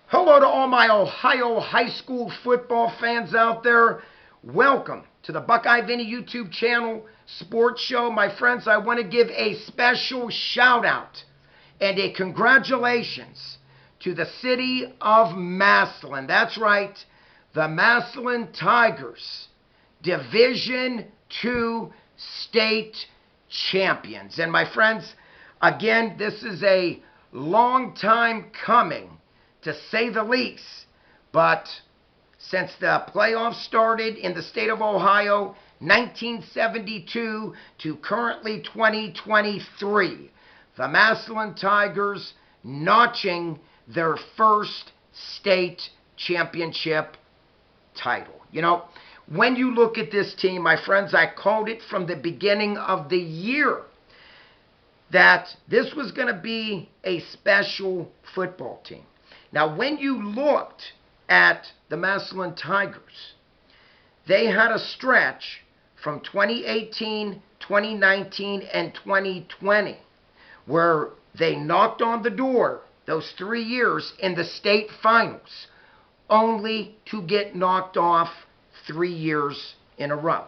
Hello to all my Ohio high school football fans out there. Welcome to the Buckeye Vinny YouTube channel sports show. My friends, I want to give a special shout out and a congratulations to the city of Massillon. That's right, the Massillon Tigers, Division2 state champions. And my friends, again, this is a long time coming, to say the least. But since the playoffs started in the state of Ohio, 1972 to currently 2023, the Massillon Tigers notching their first state championship title. You know, when you look at this team, my friends, I called it from the beginning of the year that this was going to be a special football team. Now, when you looked at the Massillon Tigers, they had a stretch from 2018, 2019, and 2020 where they knocked on the door those 3 years in the state finals, only to get knocked off 3 years in a row.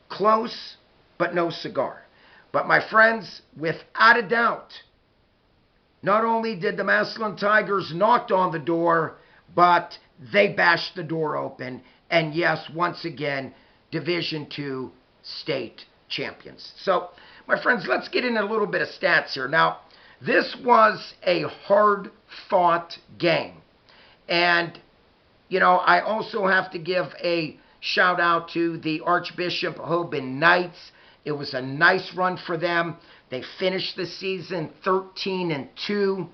Close, but no cigar. But my friends, without a doubt, not only did the Massillon Tigers knock on the door, but they bashed the door open. And yes, once again, Division2 state champions. So, my friends, let's get in a little bit of stats here. Now, this was a hard-fought game. And, you know, I also have to give a shout-out to the Archbishop HOBAN Knights. It was a nice run for them. They finished the season 13-2.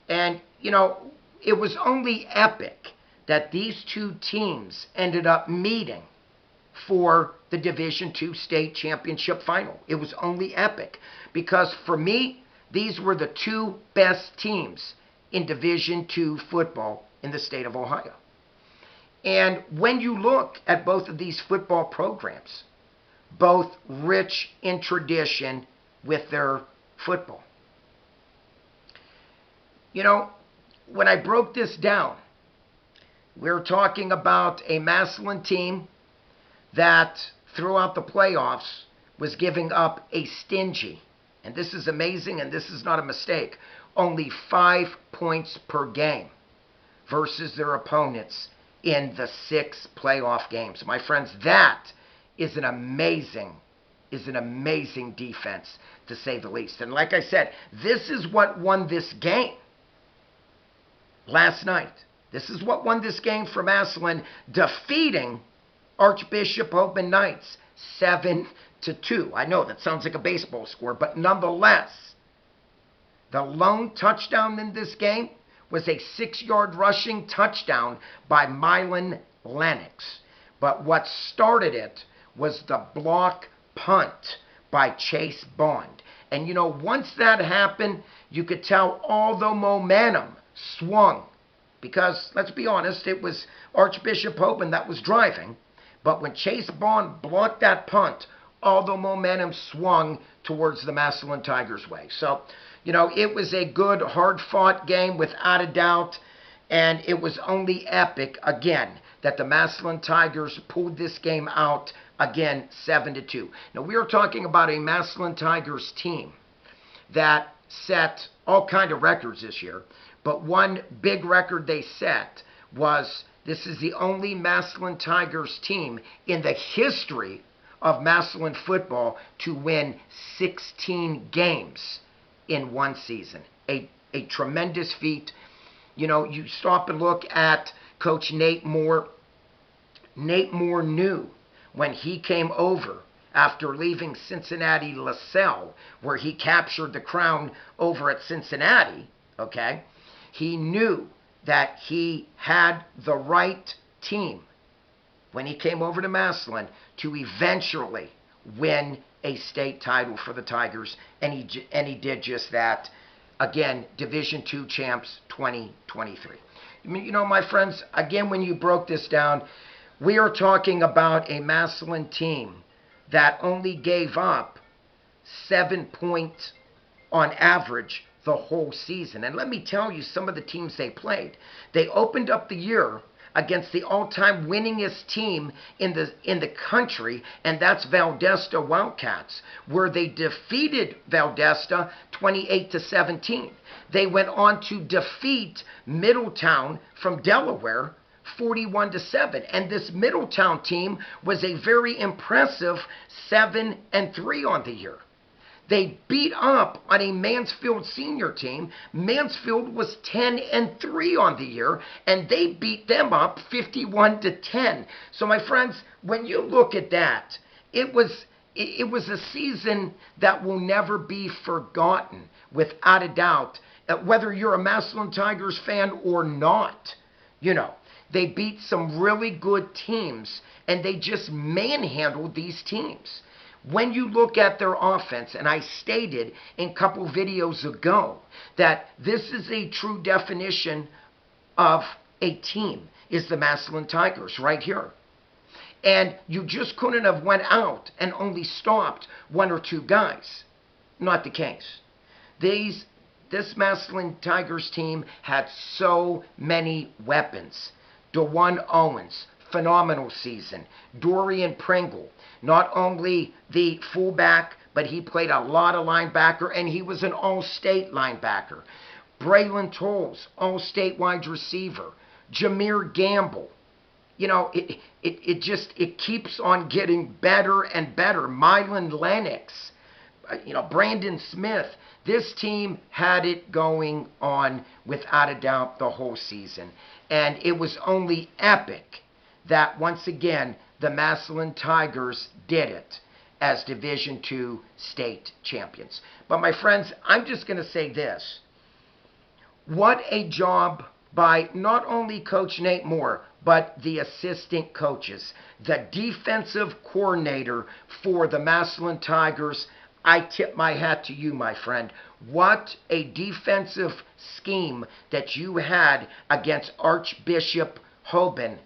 And, you know, it was only epic that these two teams ended up meeting for the Division2 state championship final. It was only epic because, for me, these were the two best teams in Division2 football in the state of Ohio. And when you look at both of these football programs, both rich in tradition with their football. You know, when I broke this down, we're talking about a Massillon team that throughout the playoffs was giving up a stingy, and this is amazing and this is not a mistake, only 5 points per game versus their opponents in the 6 playoff games. My friends, that is an amazing defense, to say the least. And like I said, this is what won this game last night. This is what won this game for Massillon, defeating Archbishop HOBAN Knights 7-2. I know that sounds like a baseball score, but nonetheless, the lone touchdown in this game was a 6-yard rushing touchdown by Mylan Lennox. But what started it was the block punt by Chase Bond. And you know, once that happened, you could tell all the momentum swung. Because, let's be honest, it was Archbishop HOBAN that was driving. But when Chase Bond blocked that punt, all the momentum swung towards the Massillon Tigers' way. So, you know, it was a good, hard-fought game without a doubt. And it was only epic, again, that the Massillon Tigers pulled this game out, again, 7-2. Now, we are talking about a Massillon Tigers team that set all kind of records this year. But one big record they set was, this is the only Massillon Tigers team in the history of Massillon football to win 16 games in one season. A tremendous feat. You know, you stop and look at Coach Nate Moore. Nate Moore knew when he came over after leaving Cincinnati LaSalle, where he captured the crown over at Cincinnati, okay? He knew that he had the right team when he came over to Massillon to eventually win a state title for the Tigers, and he did just that. Again, Division2 champs 2023. You know, my friends, again, when you broke this down, we are talking about a Massillon team that only gave up 7 points on average the whole season. And let me tell you some of the teams they played. They opened up the year against the all-time winningest team in the country, and that's Valdosta Wildcats, where they defeated Valdosta 28-17. They went on to defeat Middletown from Delaware 41-7, and this Middletown team was a very impressive 7-3 on the year. They beat up on a Mansfield senior team. Mansfield was 10-3 on the year, and they beat them up 51-10. So, my friends, when you look at that, it was a season that will never be forgotten, without a doubt. Whether you're a Massillon Tigers fan or not, you know, they beat some really good teams, and they just manhandled these teams. When you look at their offense, and I stated in a couple videos ago that this is a true definition of a team, is the Massillon Tigers right here. And you just couldn't have went out and only stopped one or two guys. Not the case. This Massillon Tigers team had so many weapons. DeJuan Owens, phenomenal season. Dorian Pringle, not only the fullback, but he played a lot of linebacker, and he was an all-state linebacker. Braylon Tolles, all-state wide receiver. Jameer Gamble. You know, it keeps on getting better and better. Mylan Lennox, you know, Brandon Smith. This team had it going on without a doubt the whole season. And it was only epic that, once again, the Massillon Tigers did it as Division II state champions. But, my friends, I'm just going to say this. What a job by not only Coach Nate Moore, but the assistant coaches. The defensive coordinator for the Massillon Tigers, I tip my hat to you, my friend. What a defensive scheme that you had against Archbishop HOBAN,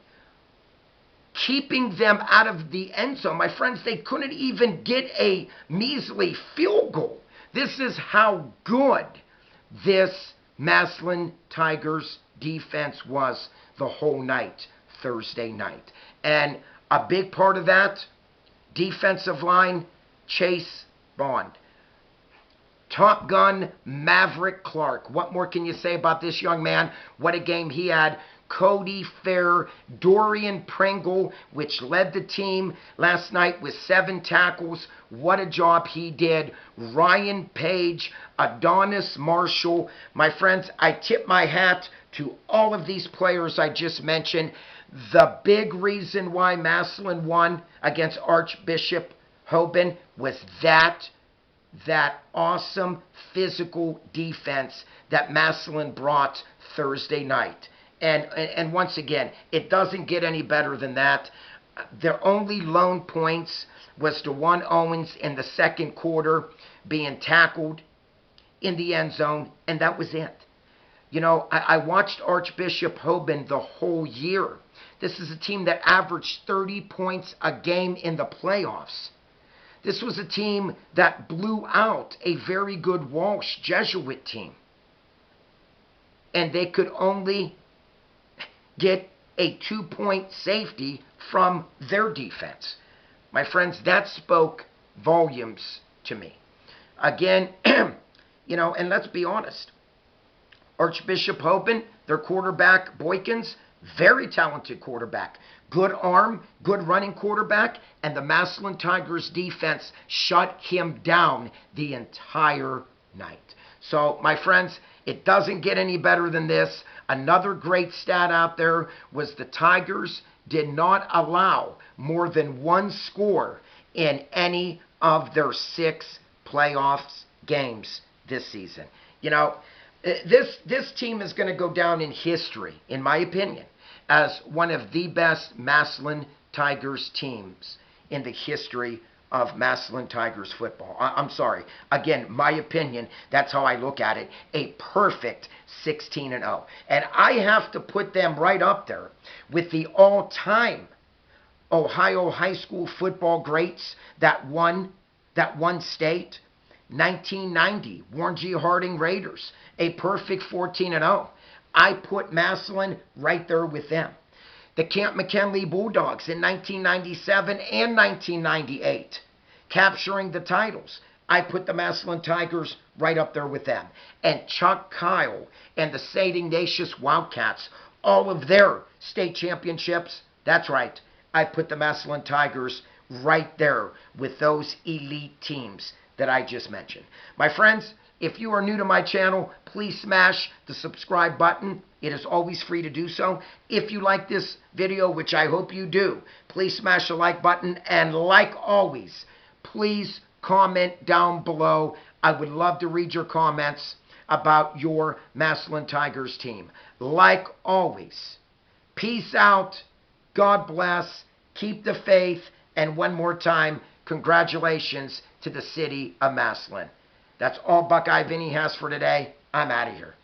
keeping them out of the end zone. My friends, they couldn't even get a measly field goal. This is how good this Massillon Tigers defense was the whole night, Thursday night. And a big part of that, defensive line, Chase Bond. Top Gun Maverick Clark. What more can you say about this young man? What a game he had. Cody Fair, Dorian Pringle, which led the team last night with 7 tackles. What a job he did. Ryan Page, Adonis Marshall. My friends, I tip my hat to all of these players I just mentioned. The big reason why Massillon won against Archbishop HOBAN was that awesome physical defense that Massillon brought Thursday night. And once again, it doesn't get any better than that. Their only lone points was DeJuan Owens in the second quarter being tackled in the end zone, and that was it. You know, I watched Archbishop HOBAN the whole year. This is a team that averaged 30 points a game in the playoffs. This was a team that blew out a very good Walsh Jesuit team. And they could only get a 2-point safety from their defense. My friends, that spoke volumes to me. Again, you know, and let's be honest. Archbishop HOBAN, their quarterback, Boykins, very talented quarterback. Good arm, good running quarterback, and the Massillon Tigers defense shut him down the entire night. So, my friends, it doesn't get any better than this. Another great stat out there was the Tigers did not allow more than 1 score in any of their 6 playoffs games this season. You know, this team is going to go down in history, in my opinion, as one of the best Massillon Tigers teams in the history of Massillon Tigers football. I'm sorry. Again, my opinion, that's how I look at it. A perfect 16-0. And I have to put them right up there with the all-time Ohio high school football greats that won state. 1990, Warren G. Harding Raiders, a perfect 14-0. I put Massillon right there with them. The Camp McKinley Bulldogs in 1997 and 1998, capturing the titles. I put the Massillon Tigers right up there with them. And Chuck Kyle and the St. Ignatius Wildcats, all of their state championships, that's right, I put the Massillon Tigers right there with those elite teams that I just mentioned. My friends, if you are new to my channel, please smash the subscribe button. It is always free to do so. If you like this video, which I hope you do, please smash the like button. And like always, please comment down below. I would love to read your comments about your Massillon Tigers team. Like always, peace out. God bless. Keep the faith. And one more time, congratulations to the city of Massillon. That's all Buckeye Vinny has for today. I'm out of here.